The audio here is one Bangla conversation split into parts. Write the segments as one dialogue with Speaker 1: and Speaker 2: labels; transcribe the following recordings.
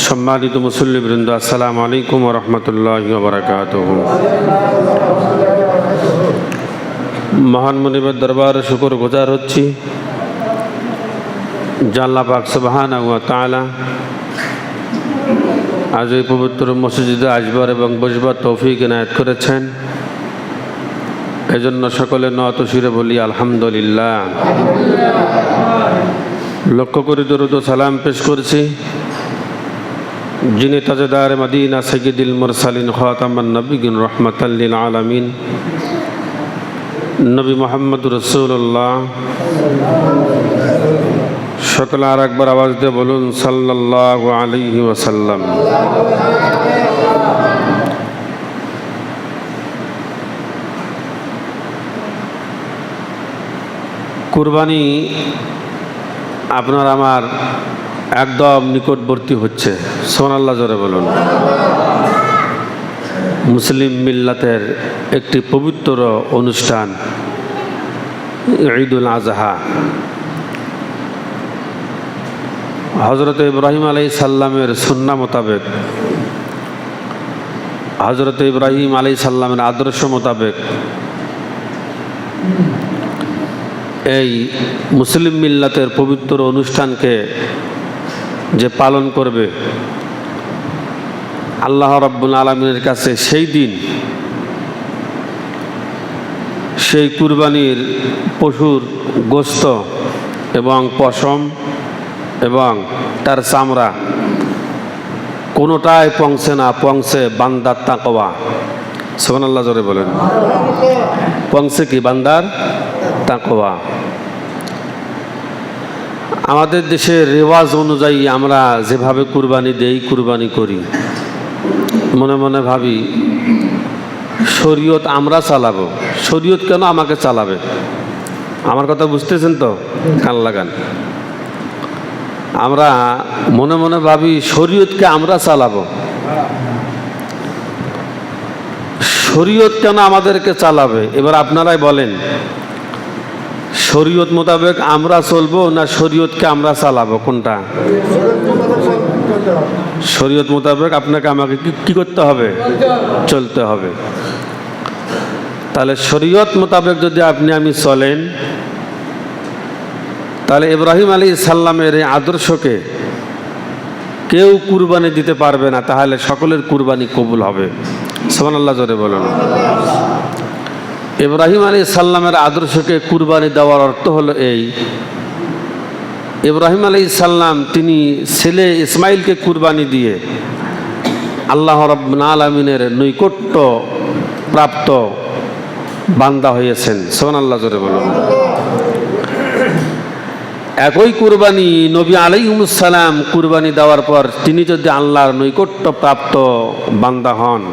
Speaker 1: সম্মানিত মুসল্লিবৃন্দ, আসসালামু আলাইকুম ওয়া রাহমাতুল্লাহি ওয়া বারাকাতুহু। মহান মুনিবের দরবারে শুকর গুজার হচ্ছি যে আল্লাহ পাক সুবহানাহু ওয়া তাআলা আজ এই পবিত্র মসজিদে আসবার এবং বসবার তৌফিক এনায়েত করেছেন। এজন্য সকলে নত শিরে বলি আলহামদুলিল্লাহ। লক্ষ্য করে দরুদ ও সালাম পেশ করছি যিনি তাজদার মদিনা সাইয়্যিদুল মুরসালিন খাতামান নবিয়্যিন রাহমাতাল লিল আলামিন নবী মুহাম্মদুর রাসূলুল্লাহ। সকলে আর একবার আওয়াজ দিয়ে বলুন সাল্লাল্লাহু আলাইহি ওয়াসাল্লাম। কুরবানি আপনার আমার একদম নিকটবর্তী হচ্ছে। সুবহানাল্লাহ জোরে বলুন। মুসলিম মিল্লাতের একটি পবিত্র অনুষ্ঠান ঈদুল আজহা। হযরত ইব্রাহিম আলাইহিস সালামের সুন্নাহ মোতাবেক, হযরত ইব্রাহিম আলাইহিস সালামের আদর্শ মোতাবেক এই মুসলিম মিল্লাতের পবিত্র অনুষ্ঠানকে যে পালন করবে, আল্লাহ রাব্বুল আলামিনের কাছে সেই দিন সেই কুরবানির পশুর গোশত এবং পশম এবং তার চামড়া কোনোটাই পৌঁছে না, পৌঁছে বান্দার তাকওয়া। সুবহানাল্লাহ জোরে বলেন। পৌঁছে কি? বান্দার তাকওয়া। আমাদের দেশের রেওয়াজ অনুযায়ী আমরা যেভাবে কুরবানি দেই, কুরবানি করি, মনে মনে ভাবি শরীয়ত আমরা চালাবো। শরীয়ত কেন আমাকে চালাবে? আমার কথা বুঝতেছেন তো? কান লাগান। আমরা মনে মনে ভাবি শরীয়তকে আমরা চালাবো। শরীয়ত কেন আমাদেরকে চালাবে? এবার আপনারাই বলেন, শরীয়ত মোতাবেক আমরা চলবো না শরীয়তকে আমরা চালাবো? কোনটা? শরীয়ত মোতাবেক আপনাকে আমাকে কি করতে হবে? চলতে হবে। তাহলে শরীয়ত মোতাবেক যদি আপনি আমি চলেন, তাহলে ইব্রাহিম আলাইহিস সালামের এই আদর্শকে কেউ কুরবানি দিতে পারবে না। তাহলে সকলের কুরবানি কবুল হবে। সুবহানাল্লাহ জোরে বলুন। ইব্রাহিম আলাইহিস সালামের আদর্শকে কুরবানি দেওয়ার অর্থ হলো এই, ইব্রাহিম আলাইহিস সালাম তিনি ছেলে ইসমাইলকে কুরবানি দিয়ে আল্লাহ রাব্বুল আলামিনের নৈকট্য প্রাপ্ত বান্দা হয়েছেন। সুবহানাল্লাহ জোরে বলুন। একই কুরবানি নবী আলাইহিস সালাম কুরবানি দেওয়ার পর তিনি যদি আল্লাহর নৈকট্য প্রাপ্ত বান্দা হন,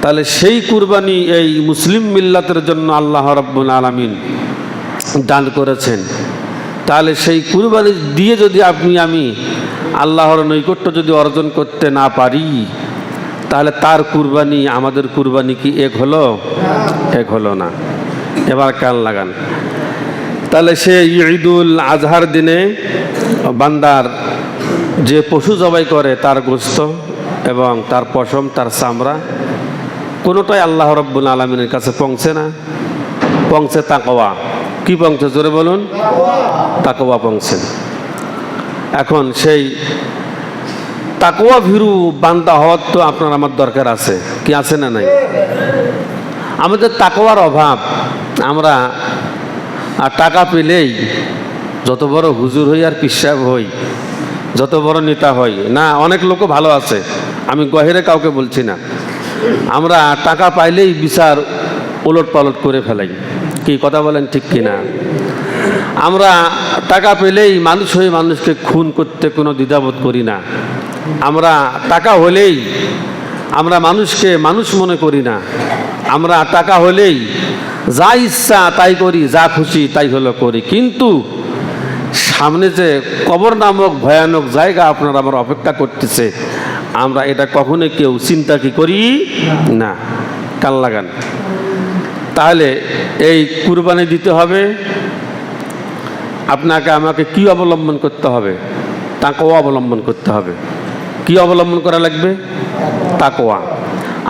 Speaker 1: তাহলে সেই কুরবানি এই মুসলিম মিল্লাতের জন্য আল্লাহ রাব্বুল আলামিন দান করেছেন। তাহলে সেই কুরবানি দিয়ে যদি আপনি আমি আল্লাহর নৈকট্য যদি অর্জন করতে না পারি, তাহলে তার কুরবানি আমাদের কুরবানি কি এক হলো? এক হলো না। এবার কান লাগান। তাহলে সে ঈদুল আজহার দিনে বান্দার যে পশু জবাই করে তার গোশত এবং তার পশম, তার চামড়া কোনোটাই আল্লাহ রাব্বুল আলামিনের কাছে পৌঁছে না। পৌঁছে তাকওয়া। কি পৌঁছে? জোরে বলুন। তাকওয়া পৌঁছে। এখন সেই তাকওয়া ভীরু বান্দা হওয়ার তো আপনার আমার দরকার আছে। কি আছে না নাই? আমাদের তাকওয়ার অভাব। আমরা টাকা পেলেই যত বড় হুজুর হই আর পিসাব হই, যত বড় নেতা হই না, অনেক লোকও ভালো আছে, আমি গহেরে কাউকে বলছি না। আমরা টাকা পাইলেই বিচার ওলট পালট করে ফেলাই। কি কথা বলেন, ঠিক কিনা? আমরা টাকা পেলেই মানুষ হয়ে মানুষকে খুন করতে কোনো দ্বিধাবোধ করি না। আমরা টাকা হলেই আমরা মানুষকে মানুষ মনে করি না। আমরা টাকা হলেই যা ইচ্ছা তাই করি, যা খুশি তাই হলো করি। কিন্তু সামনে যে কবর নামক ভয়ানক জায়গা আপনার আমার অপেক্ষা করতেছে, আমরা এটা কখনোই কেউ চিন্তা কি করি না। কান লাগান। তাহলে এই কুরবানি দিতে হবে, আপনাকে আমাকে কি অবলম্বন করতে হবে? তাকওয়া অবলম্বন করতে হবে। কি অবলম্বন করা লাগবে? তাকওয়া।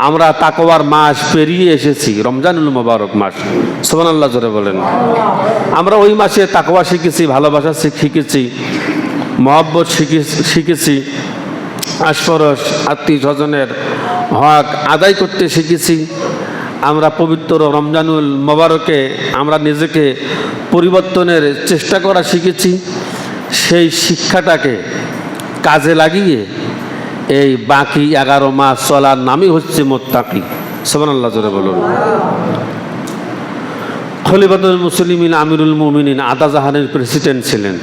Speaker 1: আমরা তাকওয়ার মাস পেরিয়ে এসেছি, রমজানুল মোবারক মাস, সুবহানাল্লাহ জোরে বলেন। আমরা ওই মাসে তাকওয়া শিখেছি, ভালোবাসা শিখেছি, মহব্বত শিখেছি, আশফরস আত্মীয় স্বজনের হক আদায় করতে শিখেছি। আমরা পবিত্র রমজানুল মোবারকে আমরা নিজেকে পরিবর্তনের চেষ্টা করা শিখেছি। সেই শিক্ষাটাকে কাজে লাগিয়ে এই বাকি 11 মাস চলার নামই হচ্ছে মুত্তাকি। সুবহানাল্লাহ জোরে বলুন। খলিফাতুল মুসলিমিন আমিরুল মুমিনিন আদা জাহানের প্রেসিডেন্ট ছিলেন।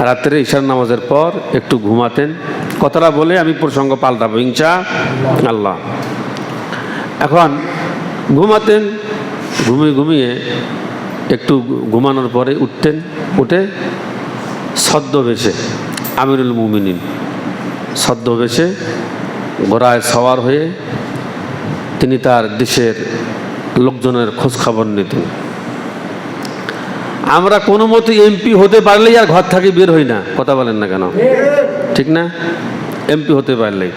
Speaker 1: রাত্রে ইশার নামাজের পর একটু ঘুমাতেন। কথাটা বলে আমি প্রসঙ্গ পাল্টাবো ইনশাআল্লাহ। এখন ঘুমাতেন, ঘুমিয়ে একটু ঘুমানোর পরে উঠতেন, উঠে ছদ্মবেশে আমিরুল মুমিনিন ছদ্মবেশে ঘোড়ায় সওয়ার হয়ে তিনি তার দেশের লোকজনের খোঁজ খবর নিতেন। আমরা কোনো মতো এমপি হতে পারলেই আর ঘর থেকে বের হই না, কথা বলেন না কেন? ঠিক না? এমপি হতে পারলেই।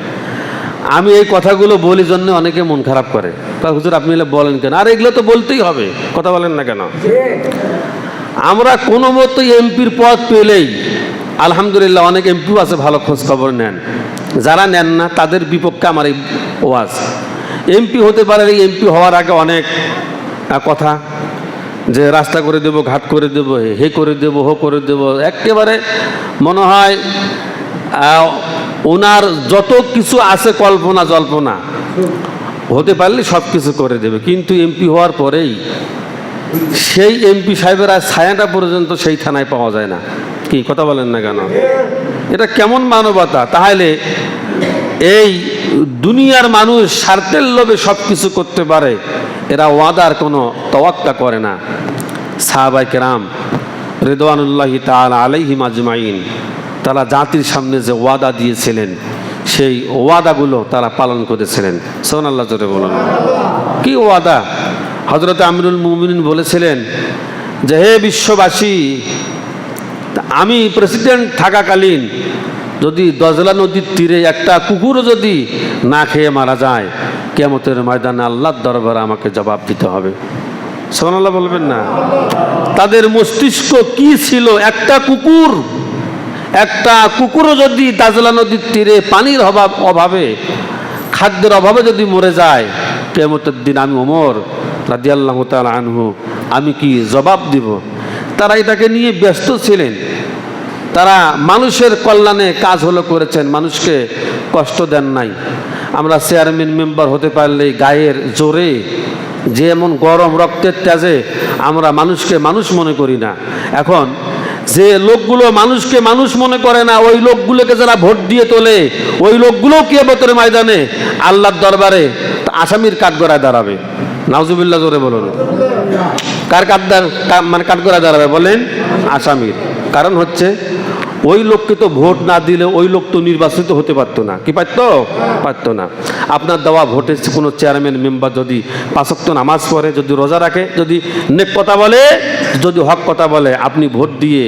Speaker 1: আমি এই কথাগুলো বলি জন্য অনেকে মন খারাপ করে, হুজুর আপনি এগুলো বলেন কেন? আর এগুলো তো বলতেই হবে, কথা বলেন না কেন? আমরা কোনো মতো এমপির পদ পেলেই, আলহামদুলিল্লাহ অনেক এমপিও আছে ভালো খোঁজ খবর নেন, যারা নেন না তাদের বিপক্ষে আমার এই ওয়াজ। এমপি হতে পারে, এমপি হওয়ার আগে অনেক কথা, যে রাস্তা করে দেব, ঘাট করে দেব, হে করে দেব, হো করে দেব, একেবারে মনে হয় ওনার যত কিছু আছে কল্পনা জল্পনা, হতে পারলে সব কিছু করে দেবে। কিন্তু এমপি হওয়ার পরেই সেই এমপি সাহেবের আর ছায়াটা পর্যন্ত সেই থানায় পাওয়া যায় না। কি কথা বলেন না কেন? এটা কেমন মানবতা? তাহলে এই দুনিয়ার মানুষ স্বার্থের লোভে সব কিছু করতে পারে, এরা ওয়াদার কোনো তাওয়াক্কা করে না। সাহাবায়ে কেরাম রিদওয়ানুল্লাহি তাআলা আলাইহিম আজমাইন তারা জাতির সামনে যে ওয়াদা দিয়েছিলেন সেই ওয়াদাগুলো তারা পালন করেছিলেন। সুবহানাল্লাহ জোরে বলুন। কি ওয়াদা? হযরত আমিরুল মুমিনিন বলেছিলেন যে হে বিশ্ববাসী, আমি প্রেসিডেন্ট থাকাকালীন যদি দজলা নদীর তীরে একটা কুকুরও যদি না খেয়ে মারা যায়, কিয়ামতের ময়দানে আল্লাহর দরবারে আমাকে জবাব দিতে হবে। সুবহানাল্লাহ বলবেন না? তাদের মস্তিষ্ক কি ছিল? একটা কুকুরও যদি দাজলা নদীর তীরে পানির অভাবে, খাদ্যের অভাবে যদি মরে যায়, কিয়ামতের দিন আমি ওমর রাদিয়াল্লাহু তাআলা আনহু আমি কি জবাব দিব? তারা এটাকে নিয়ে ব্যস্ত ছিলেন। তারা মানুষের কল্যাণে কাজ করেছেন, মানুষকে কষ্ট দেন নাই। আমরা চেয়ারম্যান মেম্বার হতে পারলেই গায়ের জোরে, যেমন গরম রক্তের তেজে আমরা মানুষকে মানুষ মনে করি না। এখন যে লোকগুলো মানুষকে মানুষ মনে করে না, ওই লোকগুলোকে যারা ভোট দিয়ে তোলে, ওই লোকগুলোও কিয়ামতের ময়দানে আল্লাহর দরবারে আসামির কাঠগড়ায় দাঁড়াবে। নাউজুবিল্লাহ জোরে বলুন। কার কাঠগড়ায় দাঁড়াবে বলেন? আসামির। কারণ হচ্ছে ওই লোককে তো ভোট না দিলে ওই লোক তো নির্বাচিত হতে পারতো না। কি পারতো না। আপনার দেওয়া ভোটে কোনো চেয়ারম্যান মেম্বার যদি 5 ওয়াক্ত নামাজ পড়ে, যদি রোজা রাখে, যদি নেক কথা বলে, যদি হক কথা বলে, আপনি ভোট দিয়ে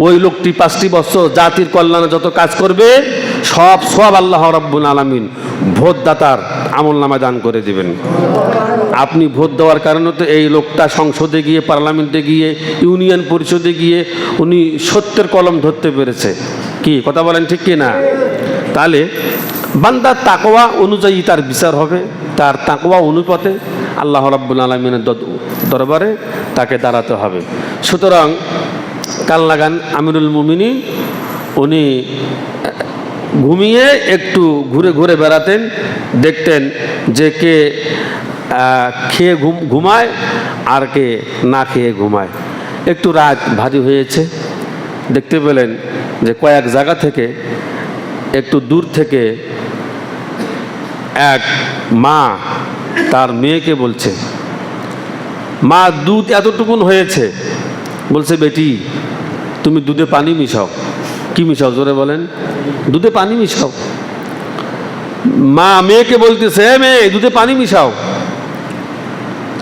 Speaker 1: ওই লোকটি 5টি বছর জাতির কল্যাণে যত কাজ করবে সব আল্লাহ রাব্বুল আলামিন ভোটদাতার আমলনামায় দান করে দিবেন। আপনি ভোট দেওয়ার কারণে তো এই লোকটা সংসদে গিয়ে, পার্লামেন্টে গিয়ে, ইউনিয়ন পরিষদে গিয়ে উনি সত্যের কলম ধরতে পেরেছে। কি কথা বলেন, ঠিক কি না? তাহলে বান্দার তাকওয়া অনুযায়ী তার বিচার হবে, তার তাকওয়া অনুপাতে আল্লাহ রাব্বুল আলামিনের দরবারে তাকে দাঁড়াতে হবে। সুতরাং কাল লাগান আমিরুল মুমিনিন উনি ঘুমিয়ে একটু ঘুরে বেড়াতেন, দেখতেন যে কে খেয়ে ঘুমায় আর কে না খেয়ে ঘুমায়। একটু রাত ভারী হয়েছে, দেখতে পেলেন যে কয়েক জায়গা থেকে, একটু দূর থেকে এক মা তার মেয়েকে বলছে, মা দুধ এতটুকুন হয়েছে, বলছে বেটি তুমি দুধে পানি মিশাও। কি মিশাও জোরে বলেন? দুধে পানি মিশাও। মা মেয়েকে বলতেছে, মেয়ে দুধে পানি মিশাও,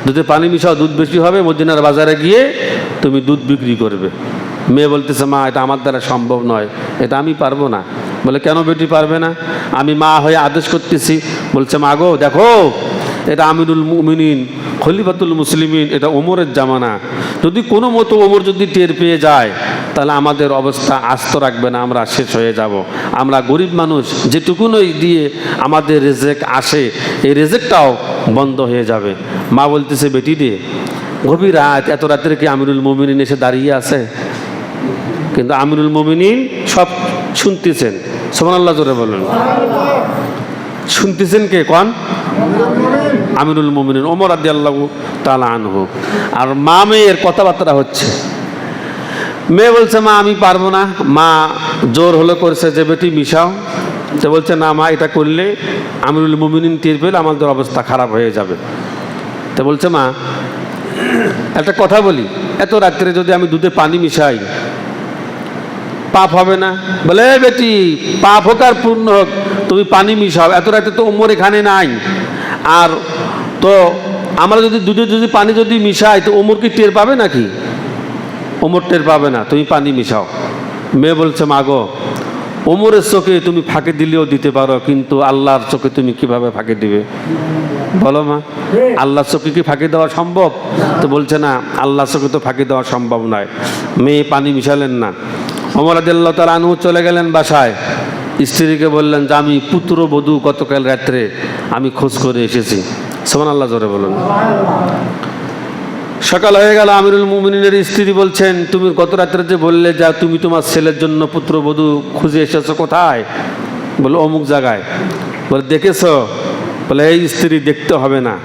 Speaker 1: দুধে পানি মিশাও, দুধ বেশি হবে, মদিনার বাজারে গিয়ে তুমি দুধ বিক্রি করবে। মেয়ে বলতেছে, মা এটা আমার দ্বারা সম্ভব নয়, এটা আমি পারবো না। বলে, কেন বেটি পারবে না? আমি মা হয়ে আদেশ করতেছি। বলছে, মা গো দেখো, এটা আমিরুল মুমিনিন খলিফাতুল মুসলিমিন, এটা ওমরের জামানা। যদি কোনো মতো ওমর যদি টের পেয়ে যায় তাহলে আমাদের অবস্থা আস্ত রাখবে না, আমরা শেষ হয়ে যাব। আমরা গরিব মানুষ, যেটুকুনই দিয়ে আমাদের রেজেক আসে এই রেজেকটাও বন্ধ হয়ে যাবে। মা বলতেছে, বেটি রে, গভীর রাত, এত রাত্রে কি আমিরুল মুমিনিন এসে দাঁড়িয়ে আছে? কিন্তু আমিরুল মুমিনিন সব শুনতেছেন। সুবহানাল্লাহ জোরে বলেন। শুনতেছেন কে কোন? আমিরুল মুমিনিন ওমর রাদিয়াল্লাহু তাআলা আনহু। আর মা মেয়ের কথাবার্তা হচ্ছে। মেয়ে বলছে, মা আমি পারবো না। মা জোর হলো করছে যে, বেটি মিশাও। তো বলছে, না মা, এটা করলে আমিরুল মুমিনিন টের পেলে আমাদের অবস্থা খারাপ হয়ে যাবে। তো বলছে, মা একটা কথা বলি, এত রাত্রে যদি আমি দুধে পানি মিশাই পাপ হবে না? বলে, বেটি পাপ হোক আর পূর্ণ হোক, তুমি পানি মিশাও। এত রাতে তো ওমর এখানে নাই। আর তো আমরা যদি দুধে যদি পানি যদি মিশাই তো ওমর কি টের পাবে নাকি? ওমর টের পাবে না, তুমি পানি মিশাও। মেয়ে বলছে, মা গো, ওমরের চোখে তুমি ফাঁকি দিলেও দিতে পারো, কিন্তু আল্লাহর চোখে তুমি কিভাবে ফাঁকি দিবে? বলো মা, আল্লাহর চোখে কি ফাঁকি দেওয়া সম্ভব? তো বলছে, না, আল্লাহর চোখে তো ফাঁকি দেওয়া সম্ভব নয়। মেয়ে পানি মিশালেন না। ওমর রাদিয়াল্লাহু তাআলা আনহু চলে গেলেন বাসায়। স্ত্রীকে বললেন যে, আমি পুত্রবধূ গতকাল রাত্রে আমি খোঁজ করে এসেছি। সুবহানাল্লাহ জোরে বলুন। সকাল হয়ে গেল। আমিরুল মুমিনিনের স্ত্রী বলছেন, তুমি গত রাত্রে যে বললে যা তুমি তোমার ছেলের জন্য পুত্রবধূ খুঁজে এসেছো, কোথায়? বলে, অমুক জায়গায়। বলে, দেখেছো? বলে, এই স্ত্রী দেখতে হবে না,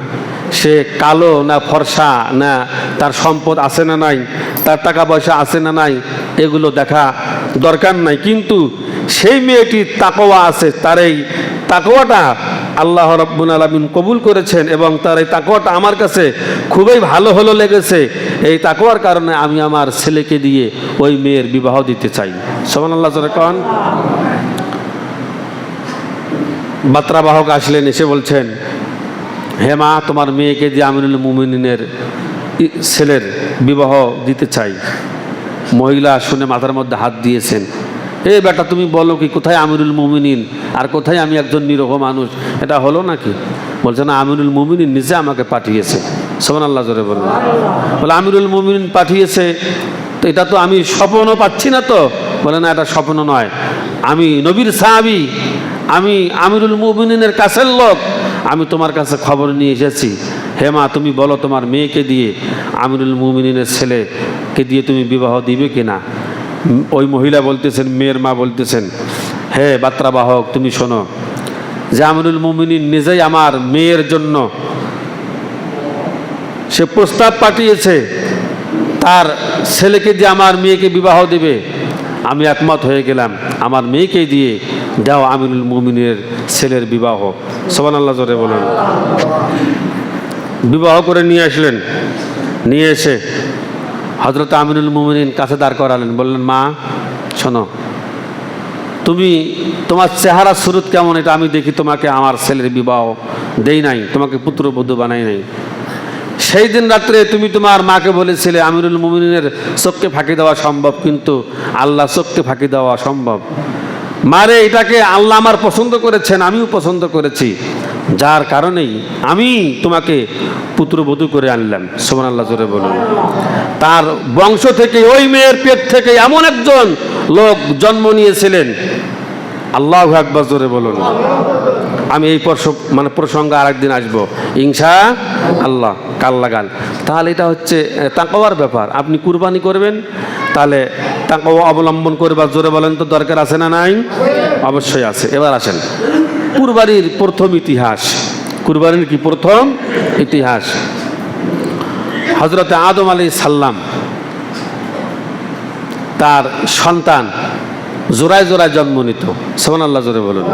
Speaker 1: সে কালো না ফর্সা, না তার সম্পদ আছে না নাই, তার টাকা পয়সা আছে না নাই, এগুলো দেখা দরকার নাই, কিন্তু সেই মেয়েটির তাকওয়া আছে। তার এই তাকওয়াটা আল্লাহ রাব্বুল আলামিন কবুল করেছেন এবং তার এই তাকওয়াটা আমার কাছে খুবই ভালো হলো লেগেছে। এই তাকওয়ার কারণে আমি আমার ছেলেকে দিয়ে ওই মেয়ের বিবাহ দিতে চাই। সুবহানাল্লাহ জোরে কোন। বার্তাবাহক আসলেন, এসে বলছেন, হে মা, তোমার মেয়েকে দিয়ে আমিরুল মুমিনিনের ছেলের বিবাহ দিতে চাই। মহিলা শুনে মাথার মধ্যে হাত দিয়েছেন। এ বেটা, তুমি বলো কি, কোথায় আমিরুল মুমিনিন আর কোথায় আমি একজন নিরহ মানুষ? এটা হলো নাকি? বলছে, না, আমিরুল মুমিনিন নিজে আমাকে পাঠিয়েছে। সুবহানাল্লাহ জোরে বলুন। বলে, আমিরুল মুমিনিন পাঠিয়েছে, তো এটা তো আমি স্বপ্নও পাচ্ছি না। তো বলে, না, এটা স্বপ্ন নয়, আমি নবীর সাহাবী, আমি আমিরুল মুমিনিনের কাছের লোক, আমি তোমার কাছে খবর নিয়ে এসেছি। হে মা, তুমি বলো তোমার মেয়েকে দিয়ে আমিরুল মুমিনিনের ছেলেকে দিয়ে তুমি বিবাহ দিবে কিনা? ওই মহিলা বলতেছেন, মেয়ের মা বলতেছেন, হে বার্তাবাহক, তুমি শোনো যে আমিরুল মুমিনিন নিজেই আমার মেয়ের জন্য সে প্রস্তাব পাঠিয়েছে, তার ছেলেকে দিয়ে আমার মেয়েকে বিবাহ দেবে। আমি একমত হয়ে গেলাম, আমার মেয়েকে দিয়ে দাও আমিরুল মুমিনের ছেলের বিবাহ। সুবহানাল্লাহ জোরে বলুন। বিবাহ করে নিয়ে আসলেন। নিয়ে এসে হযরত আমিরুল মুমিনিন কাছে দাঁড় করালেন। বললেন, মা শোনো, তুমি তোমার চেহারা সুরত কেমন এটা আমি দেখি, তোমাকে আমার ছেলের বিবাহ দেই নাই, তোমাকে পুত্রবধূ বানাই নাই। সেই দিন রাত্রে তুমি তোমার মাকে বলেছিলে আমিরুল মুমিনিনের চোখকে ফাঁকি দেওয়া সম্ভব, কিন্তু আল্লাহ চোখকে ফাঁকি দেওয়া সম্ভব। মারে, এটাকে আল্লাহ আমার পছন্দ করেছেন, আমিও পছন্দ করেছি, যার কারণেই আমি তোমাকে পুত্রবধূ করে আনলাম। সুবহানাল্লাহ জোরে বলুন। তার বংশ থেকে, ওই মেয়ের পেট থেকে এমন একজন লোক জন্ম নিয়েছিলেন। আল্লাহু আকবার জোরে বলুন। আমি এই প্রসঙ্গে আরেকদিন আসবো ইনশাআল্লাহ, কাল লাগান। তাহলে এটা হচ্ছে তাকওয়ার ব্যাপার। আপনি কুরবানি করবেন, তাহলে তাকওয়া অবলম্বন করবার জোরে বলেন তো দরকার আছে না নাই? অবশ্যই আছে। এবার আসেন কুরবানির প্রথম ইতিহাস। কুরবানির কি প্রথম ইতিহাস? হযরতে আদম আলাইহিস সালাম তার সন্তান জোড়ায় জোড়ায় জন্ম নিত। সুবহানাল্লাহ জোরে বলুন।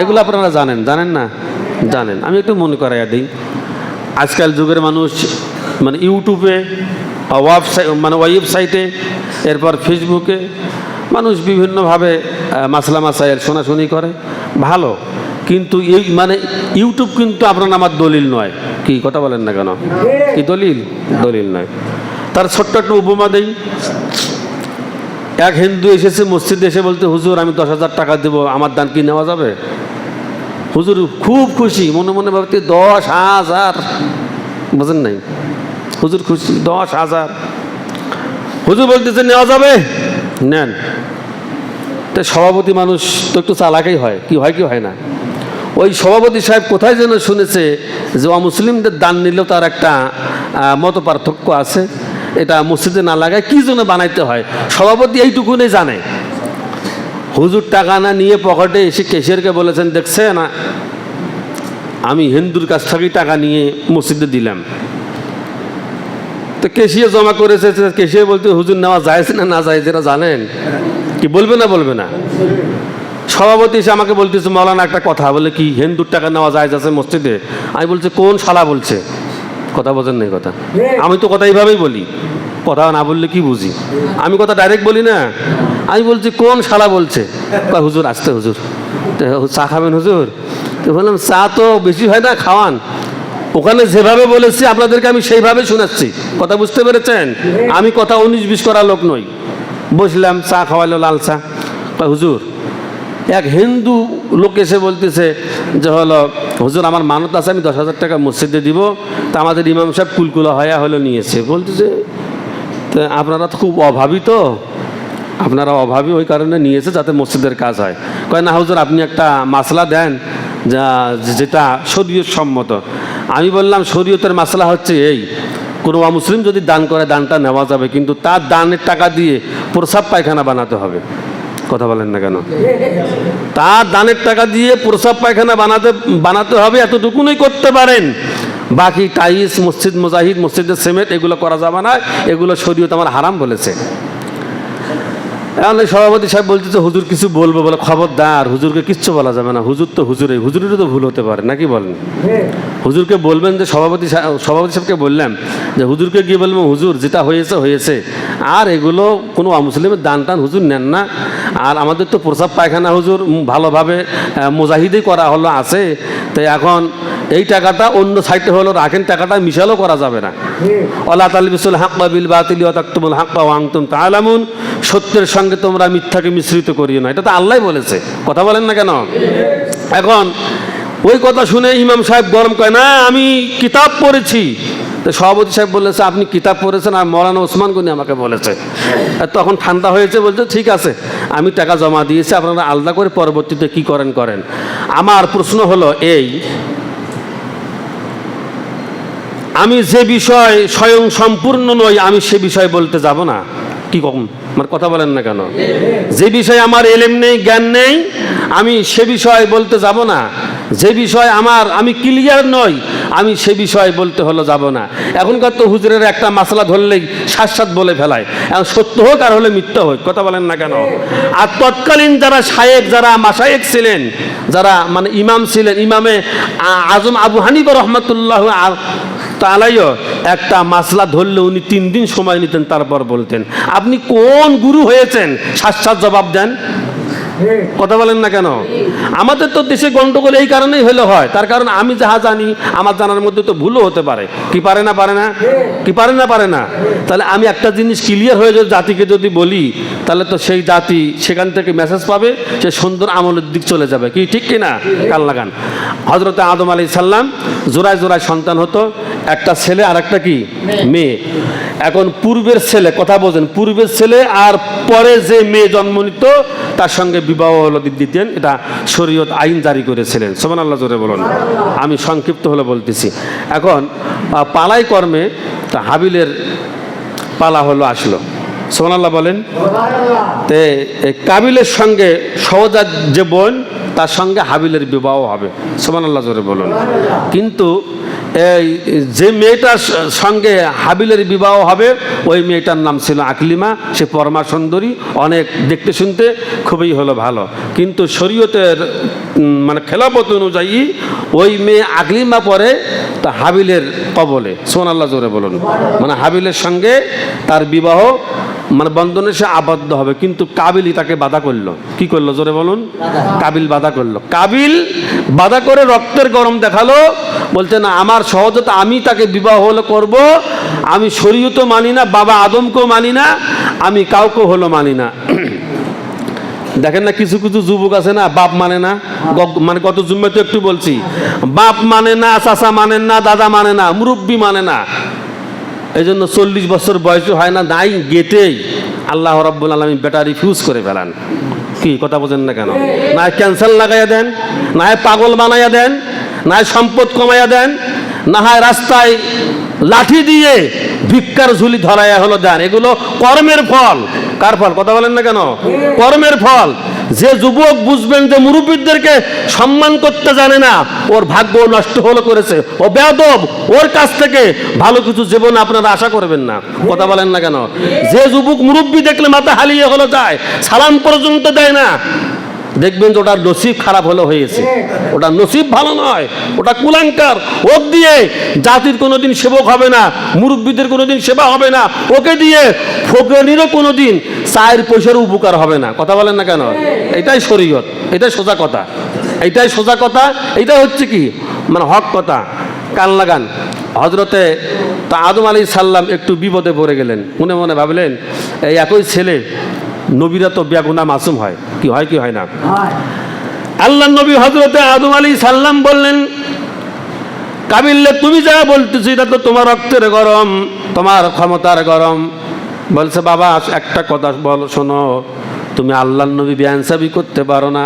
Speaker 1: এগুলো আপনারা জানেন, জানেন না? জানেন। আমি একটু মনে করাইয়া দিই। আজকাল যুগের মানুষ ইউটিউবে, ওয়েবসাইটে, এরপর ফেসবুকে মানুষ বিভিন্নভাবে মাসলা মাসাইল শোনাশুনি করে, ভালো, কিন্তু এই ইউটিউব কিন্তু আপনার আমার দলিল নয়। কি কথা বলেন না কেন? কি দলিল? দলিল নয়। তার ছোট্ট একটা উপমা দেই। এক হিন্দু এসেছে মসজিদে, এসে বলতে হুজুর আমি 10,000 টাকা দেবো, আমার দান কি নেওয়া যাবে? হুজুর খুব খুশি, মনে মনে ভাবতে 10,000, বুঝেন নাই? হুজুর খুশি 10,000। হুজুর বলতেছে নেওয়া যাবে, নেন। তো সভাপতি মানুষ তো একটু চালাকই হয়, কি হয় কি হয় না। ওই সভাপতি সাহেব কোথায় যেন শুনেছে যে অমুসলিমদের দান নিলেও তার একটা মত পার্থক্য আছে, এটা মসজিদে না লাগায় কি জন্য বানাইতে হয়, সভাপতি এইটুকুনি জানে। হুজুর টাকা না নিয়ে পকেটে এসে কেশিয়ারকে বলেছেন, দেখছে না আমি হিন্দুর কাছ থেকেই টাকা নিয়ে মসজিদে দিলাম। তো কেশিয়া জমা করেছে, কেশিয়া বলতে হুজুর নেওয়া যায় না না যায় যেটা জানেন কি, বলবে না বলবে না? সভাপতি এসে আমাকে বলতেছে মৌলানা একটা কথা, বলে কি হিন্দুর টাকা নেওয়া যায় আছে মসজিদে? আমি বলছি কোন শালা বলছে? কথা বোঝেন না কথা? আমি তো কথা এইভাবেই বলি, কথা না বললে কি বুঝি? আমি কথা ডাইরেক্ট বলি না। আমি বলছি কোন শালা বলছে? হুজুর আসতে, হুজুর চা খাবেন হুজুর? তো বললাম চা তো বেশি হয় না, খাওয়ান। ওখানে যেভাবে বলেছি আপনাদেরকে আমি সেইভাবে শোনাচ্ছি, কথা বুঝতে পেরেছেন? আমি কথা 19-20 করা লোক নই। বসলাম, চা খাওয়াইলো, লাল চা। হুজুর, এক হিন্দু লোক এসে বলতেছে যে হলো হুজুর আমার মানত আছে, আমি 10,000 টাকা মসজিদে দিব, তা আমাদের ইমাম সাহেব কুলকুলা হয়া হলো নিয়েছে। বলতেছে তো আপনারা তো খুব অভাবী, তো আপনারা অভাবী ওই কারণে নিয়েছে যাতে মসজিদের কাজ হয়। কয় না হুজুর আপনি একটা মাসলা দেন যেটা শরীয়ত সম্মত। আমি বললাম শরীয়তের মাসলা হচ্ছে এই, কোনো মুসলিম যদি দান করে দানটা নেওয়া যাবে, কিন্তু তার দানের টাকা দিয়ে প্রসাব পায়খানা বানাতে হবে। কথা বলেন না কেন? তার দানের টাকা দিয়ে প্রসাব পায়খানা বানাতে হবে, এতটুকুনই করতে পারেন। বাকি টাইলস, মসজিদ মুজাহিদ, মসজিদের সিমেন্ট এগুলো করা যাবে না, এগুলো শরীয়ত আমার হারাম বলেছে। এখন সভাপতি সাহেব বলতেছে হুজুর কিছু বলবো, বলে খবরদার, হুজুরকে কিচ্ছু বলা যাবে না, হুজুর তো হুজুরেরও তো ভুল হতে পারে নাকি বলেন? হুজুরকে বলবেন যে সভাপতি সাহেবকে বললাম যে হুজুরকে গিয়ে বলবেন হুজুর যেটা হয়েছে হয়েছে, আর এগুলো কোনো মুসলিমের দান টান হুজুর নেন না, আর আমাদের তো প্রসাব পায়খানা হুজুর ভালোভাবে মুজাহিদই করা হলো আছে, তাই এখন এই টাকাটা অন্য সাইডে হলো রাখেন, টাকাটা মিশালও করা যাবে না। ওয়ালা তালবিসুল হাক্কা বিল বাতিলি ওয়া তাকতুমুল হাক্কা ওয়া আনতুম তা'লামুন, সত্যের সঙ্গে তোমরা মিথ্যাকে মিশ্রিত করিও না, এটা তো আল্লাহই বলেছে। কথা বলেন না কেন? এখন ওই কথা শুনে ইমাম সাহেব গরম কয় না আমি কিতাব পড়েছি। তো সভাপতি সাহেব বলেছে আপনি কিতাব পড়েছেন, আর মৌলানা ওসমান গনি আমাকে বলেছে। তখন ঠান্ডা হয়েছে, বলছে ঠিক আছে আমি টাকা জমা দিয়েছি, আপনারা আলাদা করে পরবর্তীতে কি করেন করেন। আমার প্রশ্ন হলো এই, আমি যে বিষয় স্বয়ং সম্পূর্ণ নই আমি সে বিষয় বলতে যাব না। কি কখন আমার কথা বলেন না কেন? যে বিষয়ে আমার এলেম নেই, জ্ঞান নেই, আমি সে বিষয় বলতে যাব না। যে বিষয় আমি ক্লিয়ার নই আমি সে বিষয় বলতে হলো যাব না। এখনকার তো হুজুরের একটা মাসলা ধরলেই সাত বলে ফেলায়, এখন সত্য হোক আর হলে মিথ্যা হোক, কথা বলেন না কেন? আর তৎকালীন যারা শায়েখ, যারা মাশায়েখ ছিলেন, যারা মানে ইমাম ছিলেন, ইমামে আজম আবু হানিফা রহমাতুল্লাহ তাআলাও একটা মাসলা ধরলে উনি 3 দিন সময় নিতেন, তারপর বলতেন। আপনি কোন গুরু হয়েছেন সাত জবাব দেন? কথা বলেন না কেন? আমাদের তো দেশে গন্ডগোল এই কারণেই হলে হয়, তার কারণ আমি যাহা জানি আমার জানার মধ্যে তো ভুলও হতে পারে। কি পারে না পারে না? কি পারে না পারে না? তাহলে আমি একটা জিনিস ক্লিয়ার হয়ে যদি জাতিকে যদি বলি, তাহলে তো সেই জাতি সেখান থেকে মেসেজ পাবে, সে সুন্দর আমলের দিক চলে যাবে। কি ঠিক কিনা? কাল লাগান। হযরত আদম আলাইহিস সালাম জোড়ায় জোড়ায় সন্তান হতো, একটা ছেলে আর একটা কি মেয়ে। এখন পূর্বের ছেলে, কথা বোঝেন, পূর্বের ছেলে আর পরে যে মেয়ে জন্ম নিত তার সঙ্গে বিবাহ হলো দিতেন, এটা শরীয়ত আইন জারি করেছিলেন। সুবহানাল্লাহ, জোরে বলুন। আমি সংক্ষিপ্ত হলে বলতেছি। এখন পালাই কর্মে তা হাবিলের পালা হলো আসলো। সুবহানাল্লাহ বলেন। তে কাবিলের সঙ্গে সহজাত যে বোন, তার সঙ্গে হাবিলের বিবাহ হবে। সুবহানাল্লাহ, জোরে বলুন। কিন্তু এই যে মেয়েটার সঙ্গে হাবিলের বিবাহ হবে ওই মেয়েটার নাম ছিল আকলিমা। সে পরমা সুন্দরী, অনেক দেখতে শুনতে খুবই হলো ভালো, কিন্তু শরীয়তের মানে খেলাফত অনুযায়ী ওই মেয়ে আকলিমা পরে তা হাবিলের কবলে। সুবহানাল্লাহ, জোরে বলুন। মানে হাবিলের সঙ্গে তার বিবাহ মানে বন্ধনে সে আবদ্ধ হবে, কিন্তু কাবিলই তাকে বাধা করলো। কি করলো জোরে বলুন? কাবিল বাধা করলো। কাবিল বাধা করে রক্তের গরম দেখালো, বলতে না আমার সহজতা, আমি তাকে বিবাহ হলো করব, আমি শরীয়তও মানি না, বাবা আদমকেও মানি না, আমি কাউকে হলো মানি না। দেখেন না কিছু কিছু যুবক আছে না, বাপ মানে না, মানে গত জুম্মে তো একটু বলছি, বাপ মানে না, চাচা মানেন না, দাদা মানে না, মুরব্বী মানে না, এই জন্য 40 বছর বয়স হয় না, নাই গেটেই আল্লাহ রাব্বুল আলামিন বেটা রিফিউজ করে ফেলান। কি কথা বোঝেন না কেন? না ক্যান্সার লাগাইয়া দেন, না পাগল বানাইয়া দেন, না সম্পদ কমাইয়া দেন, না হয় রাস্তায় লাঠি দিয়ে ভিক্ষার ঝুলি ধরাইয়া হলো দেন। এগুলো কর্মের ফল। কার ফল? কথা বলেন না কেন? কর্মের ফল। যে যুবক বুঝবেন যে মুরব্বীদেরকে সম্মান করতে জানে না, ওর ভাগ্য নষ্ট হলো করেছে, ও বেয়াদব, ওর কাছ থেকে ভালো কিছু জীবনে আপনারা আশা করবেন না। কথা বলেন না কেন? যে যুবক মুরব্বী দেখলে মাথা হালিয়ে হলো যায়, সালাম পর্যন্ত দেয় না, দেখবেন যে ওটার নসিব খারাপ হলো হয়েছে, ওটা নসিব ভালো নয়, ওটা কুলাঙ্কার। ওক দিয়ে জাতির কোনোদিন সেবক হবে না, মুরব্বীদের কোনোদিন সেবা হবে না, ওকে দিয়ে ফকিরেরও কোনোদিন চায়ের পয়সার উপকার হবে না। কথা বলেন না কেন? এটাই শরীয়ত, এটাই সোজা কথা, এইটাই সোজা কথা, এইটা হচ্ছে কি মানে হক কথা। কান লাগান। হজরতে তা আদম আলাইহিস সালাম একটু বিপদে পড়ে গেলেন, মনে মনে ভাবলেন এই একই ছেলে, নবীরা তো বেগুনা মাসুম হয়, কি হয় কি হয় না? আল্লাহ নবী হযরতে আদম আলাইহিস সালাম বললেন, কাবিল তুমি যা বলতেছো এটা তো তোমার রক্তের গরম, তোমার ক্ষমতার গরম। বলছে বাবা একটা কথা বলো শোনো, তুমি আল্লাহর নবী বেইনসাফি করতে পারো না।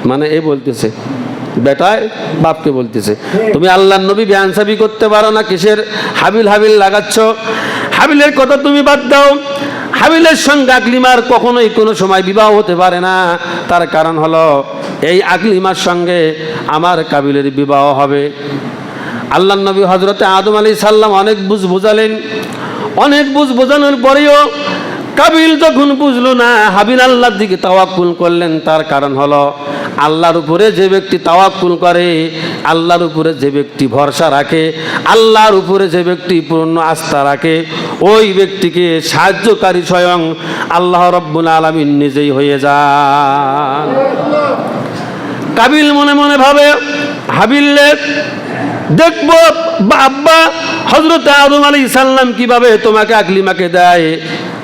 Speaker 1: মানে এই বলতেছে বেটায় বাপকে বলতেছে, তুমি আল্লাহর নবী বেইনসাফি করতে পারো না, কিসের হাবিল হাবিল লাগাচ্ছ? হাবিলের কথা তুমি বাদ দাও, হাবিলের সঙ্গে আকলিমার কখনোই কোনো সময় বিবাহ হতে পারে না। তার কারণ হলো এই আকলিমার সঙ্গে আমার কাবিলের বিবাহ হবে। আল্লাহর নবী হযরতে আদম আলাইহিস সালাম অনেক বুঝালেন, অনেক বোঝানোর পরেও কাবিল যখন বুঝলো না, হাবিল আল্লাহর দিকে তাওয়াক্কুল করলেন। তার কারণ হলো আল্লাহর উপরে যে ব্যক্তি তাওয়াক্কুল করে, আল্লাহর উপরে যে ব্যক্তি ভরসা রাখে, আল্লাহর উপরে যে ব্যক্তি পূর্ণ আস্থা রাখে, ওই ব্যক্তিকে সাহায্যকারী স্বয়ং আল্লাহ রাব্বুল আলামিন নিজেই হয়ে যান। কাবিল মনে মনে ভাবে হাবিলে দেখবো আব্বা হযরত আদম আলাইহিস সালাম কিভাবে তোমাকে আকলিমাকে দেয়,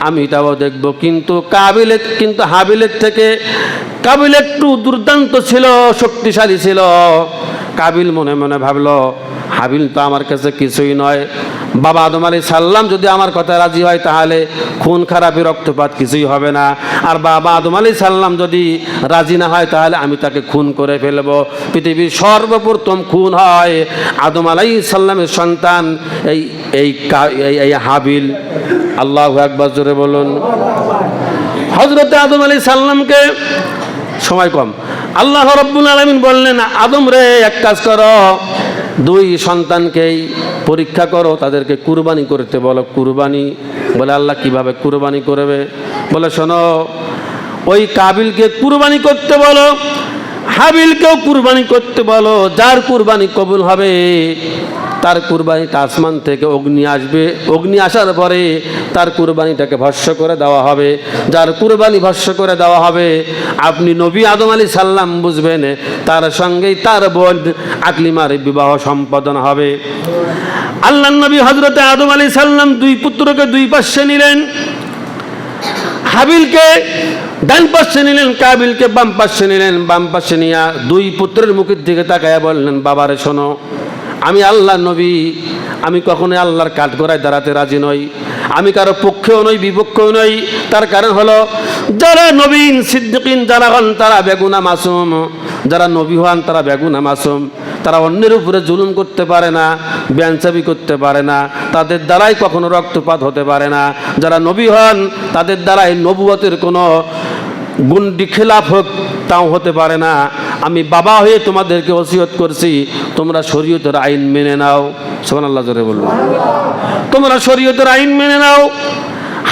Speaker 1: আমি তাও দেখবো। কিন্তু হাবিলের থেকে কাবিল একটু দুর্দান্ত ছিল, শক্তিশালী ছিল। কাবিল মনে মনে ভাবলো হাবিল তো আমার কাছে কিছুই নয়, বাবা আদম আলাইহিস সালাম যদি আমার কথা রাজি হয় তাহলে খুন খারাপি রক্তপাত কিছুই হবে না, আর বাবা আদম আলাইহিস সালাম যদি রাজি না হয় তাহলে আমি তাকে খুন করে ফেলবো। পৃথিবীর সর্বপ্রথম খুন হয় আদম আলাইহিস সালামের সন্তান এই হাবিল। আল্লাহু আকবার জোরে বলুন। হযরত আদম আলাইহিস সালামকে, সময় কম, আল্লাহ রাব্বুল আলামিন বললেন আদম রে এক কাজ করো, 2 সন্তানকেই পরীক্ষা করো, তাদেরকে কুরবানি করতে বলো। কুরবানি? বলে আল্লাহ কিভাবে কুরবানি করবে? বলে শোনো, ওই কাবিলকে কুরবানি করতে বলো, হাবিলকেও কুরবানি করতে বলো। যার কুরবানি কবুল হবে তার কুরবানিটা আসমান থেকে অগ্নি আসবে, অগ্নি আসার পরে তার কুরবানিটাকে ভস্য করে দেওয়া হবে। যার কুরবানি ভস্য করে দেওয়া হবে, আপনি নবী আদম আলাইহিস সালাম বুঝবেন, তার সঙ্গেই তার বোন আকলিমার বিবাহ সম্পাদন হবে। আল্লাহ নবী হযরতে আদম আলাইহিস সালাম 2 পুত্রকে 2 পাশে নিলেন, হাবিলকে ডান পাশে নিলেন, কাবিলকে বাম পাশে নিলেন। বাম পাশে নিয়ে 2 পুত্রের মুখের দিকে তাকায়া বললেন, বাবারে শোনো, আমি আল্লাহর নবী, আমি কখনোই আল্লাহর কাঠগড়ায় দাঁড়াতে রাজি নই, আমি কারো পক্ষেও নই বিপক্ষেও নই। তার কারণ হলো যারা নবীন সিদ্দিকিন যারা হন তারা বেগুনা মাসুম, যারা নবী হন তারা বেগুনা মাসুম, তারা অন্যের উপরে জুলুম করতে পারে না, বেইনসাফি করতে পারে না, তাদের দ্বারাই কখনো রক্তপাত হতে পারে না। যারা নবী হন তাদের দ্বারাই নবুয়তের কোনো গুন্ডি খেলাফ হোক তাও হতে পারে না। আমি বাবা হয়ে তোমাদেরকে ওসিয়ত করছি, তোমরা শরীয়তের আইন মেনে নাও। সুবহানাল্লাহ জোরে বলুন। তোমরা শরীয়তের আইন মেনে নাও।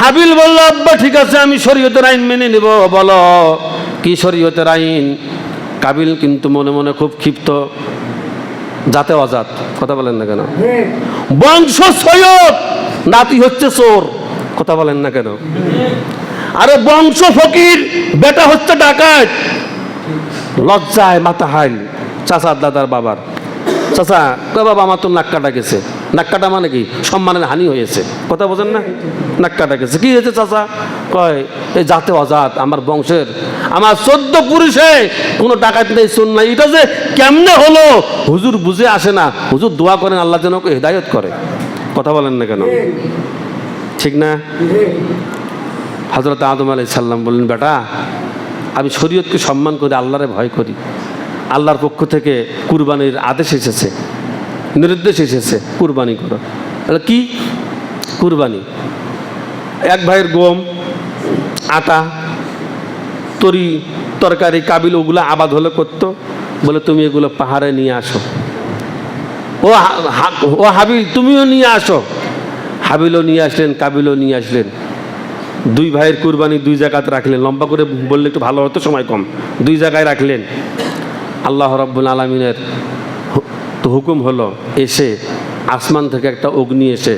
Speaker 1: হাবিল বলল, আব্বা ঠিক আছে আমি শরীয়তের আইন মেনে নেব। বলো কি শরীয়তের আইন? কাবিল কিন্তু মনে মনে খুব ক্ষিপ্ত, জাতে অজাত। কথা বলেন না কেন? বংশ সৈয়দ, নাতি হচ্ছে চোর। কথা বলেন না কেন? আরে বংশ ফকির, বেটা হচ্ছে ডাকাত, লজ্জায় মাথা হাইল চাচার দাদার বাবার। চাচা কয় বাবা আমার তো নাক কাটা গেছে। নাক কাটা মানে কি? সম্মানের হানি হয়েছে। কথা বোঝেন না? নাক কাটা গেছে। কি হয়েছে চাচা? কয় এই জাতে অজাত, আমার বংশের, আমার 14 পুরুষে কোনো ডাকাত নেই, চোর নাই। এটা যে কেমনে হলো হুজুর বুঝে আসে না। হুজুর দোয়া করেন আল্লাহ যেন ওকে হেদায়ত করে। কথা বলেন না কেন? ঠিক না? হযরত আদম আলাইহিস সালাম বললেন, বেটা আমি শরীয়তকে সম্মান করি, আল্লাহরে ভয় করি। আল্লাহর পক্ষ থেকে কুরবানির আদেশ এসেছে, নির্দেশ এসেছে, কুরবানি করো। কি কুরবানি? এক ভাইয়ের গম, আটা, তরি তরকারি, কাবিল ওগুলো আবাদ হলে করতো। বলে তুমি এগুলো পাহাড়ে নিয়ে আসো। ও হাবিল তুমিও নিয়ে আসো। হাবিলও নিয়ে আসলেন, কাবিলও নিয়ে আসলেন। দুই ভাইয়ের কুরবানি দুই জায়গাতে রাখলেন। লম্বা করে বললে একটু ভালো হতো, সময় কম। দুই জায়গায় রাখলেন। আল্লাহ রাব্বুল আলামিনের তো হুকুম হলো, এসে আসমান থেকে একটা অগ্নি এসে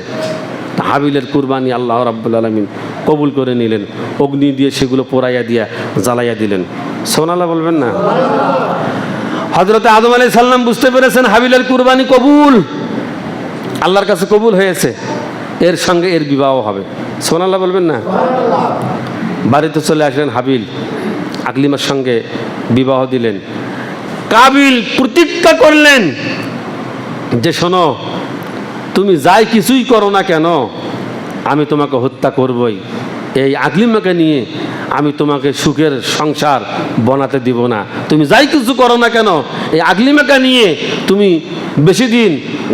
Speaker 1: হাবিলের কুরবানি আল্লাহ রাব্বুল আলামিন কবুল করে নিলেন। অগ্নি দিয়ে সেগুলো পোড়াইয়া দিয়া জ্বালাইয়া দিলেন। সুবহানাল্লাহ বলবেন না? হযরত আদম আলাইহিস সালাম বুঝতে পেরেছেন হাবিলের কুরবানি কবুল, আল্লাহর কাছে কবুল হয়েছে, এর সঙ্গে এর বিবাহ হবে। সুবহানাল্লাহ বলবেন না? বাড়িতে চলে আসলেন হাবিল, আকলিমার সঙ্গে বিবাহ দিলেন। কাবিল প্রতিজ্ঞা করলেন যে শোনো, তুমি যাই কিছুই করো না কেন আমি তোমাকে হত্যা করবই। এই আকলিমাকে নিয়ে আমি তোমাকে সুখের সংসার বানাতে দিব না। তুমি যাই কিছু করো না কেন এই আকলিমাকে নিয়ে তুমি বেশি দিন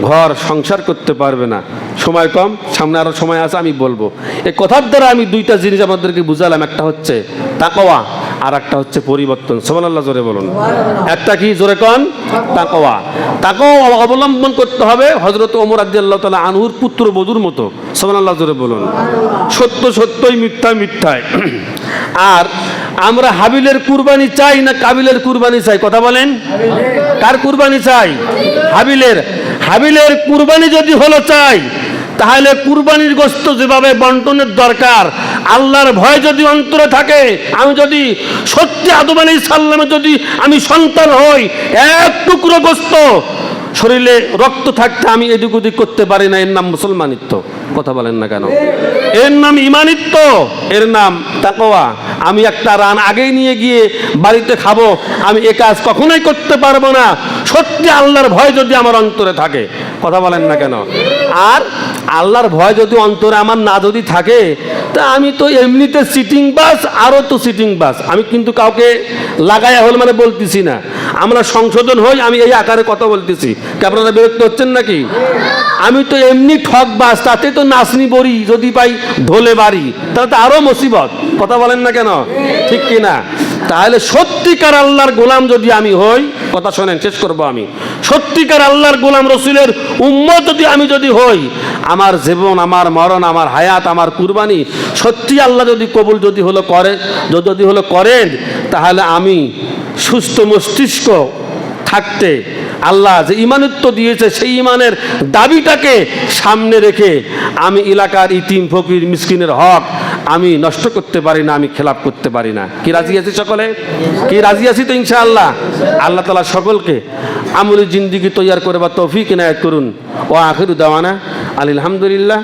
Speaker 1: ঘর সংসার করতে পারবে না। সময় কম, সামনে আরো সময় আছে, আমি বলবো। এই কথার দ্বারা আমি দুইটা জিনিস আমাদেরকে বুঝালাম। একটা হচ্ছে তাকওয়া, আর একটা হচ্ছে পরিবর্তন। সুবহানাল্লাহ জোরে বলুন। একটা কি জোরে কন? তাকওয়া। তাকওয়া অবলম্বন করতে হবে হযরত ওমর রাদিয়াল্লাহু তাআলা আনহুর পুত্রবধূর মতো। সুবহানাল্লাহ জোরে বলুন। সত্য সত্যই, মিথ্যা মিথ্যায়। আর আমরা হাবিলের কুরবানি চাই না কাবিলের কুরবানি চাই? কথা বলেন। কার কুরবানি চাই? হাবিলের। হাবিলের কুরবানি যদি হলো চাই, তাহলে কুরবানির গোশত যেভাবে বন্টনের দরকার, আল্লাহর ভয় যদি অন্তরে থাকে, আমি যদি সত্যি আদম আলাইহিস সালামের যদি আমি সন্তান হই, এক টুকরো গোশত শরীরে রক্ত থাকতে আমি এদিক ওদিক করতে পারি না, এর নাম মুসলমানিত্ব। কথা বলেন না কেন? এর নাম ইমানিত্ব, এর নাম তাকওয়া। আমি একটা রান আগেই নিয়ে গিয়ে বাড়িতে খাবো, আমি এ কাজ কখনোই করতে পারবো না সত্যি আল্লাহর ভয় যদি আমার অন্তরে থাকে। কথা বলেন না কেন? আর আল্লাহর ভয় যদি অন্তরে আমার না যদি থাকে, তা আমি তো এমনিতে সিটিং বাস, আরও তো সিটিং বাস। আমি কিন্তু কাউকে লাগাইয়া হল মানে বলতেছি না, আমরা সংশোধন হই, আমি এই আকারে কথা বলতেছি। কি আপনারা বিরক্ত হচ্ছেন নাকি? আমি তো এমনি ঠক বাস, তাতে তো নাচনি বড়ি যদি পাই ঢোলে বাড়ি, তাহলে তো আরো মুসিবত। কথা বলেন না কেন? ঠিক কিনা? তাহলে সত্যিকার আল্লাহর গোলাম যদি আমি হই, কথা শোনেন, শেষ করবো আমি। সত্যিকার আল্লাহর গোলাম রসুলের উম্মত যদি আমি যদি হই, আমার জীবন, আমার মরণ, আমার হায়াত, আমার কুরবানি সত্যি আল্লাহ যদি কবুল যদি হলো করে, যদি হলো করেন, তাহলে আমি সুস্থ মস্তিষ্ক থাকতে আল্লাহ যে ইমানত্ব দিয়েছে সেই ইমানের দাবিটাকে সামনে রেখে আমি এলাকার ইতিম ফকির মিসকিনের হক আমি নষ্ট করতে পারি না, আমি খেলাপ করতে পারি না। কি রাজি আছি সকলে? কি রাজি আছি তো ইনশাআল্লাহ? আল্লাহ তাআলা সকলকে আমলি জিন্দেগি তৈয়ার করবার তৌফিক ইনায়াত করুন। ওয়া আখিরু দাওয়ানা আলহামদুলিল্লাহ।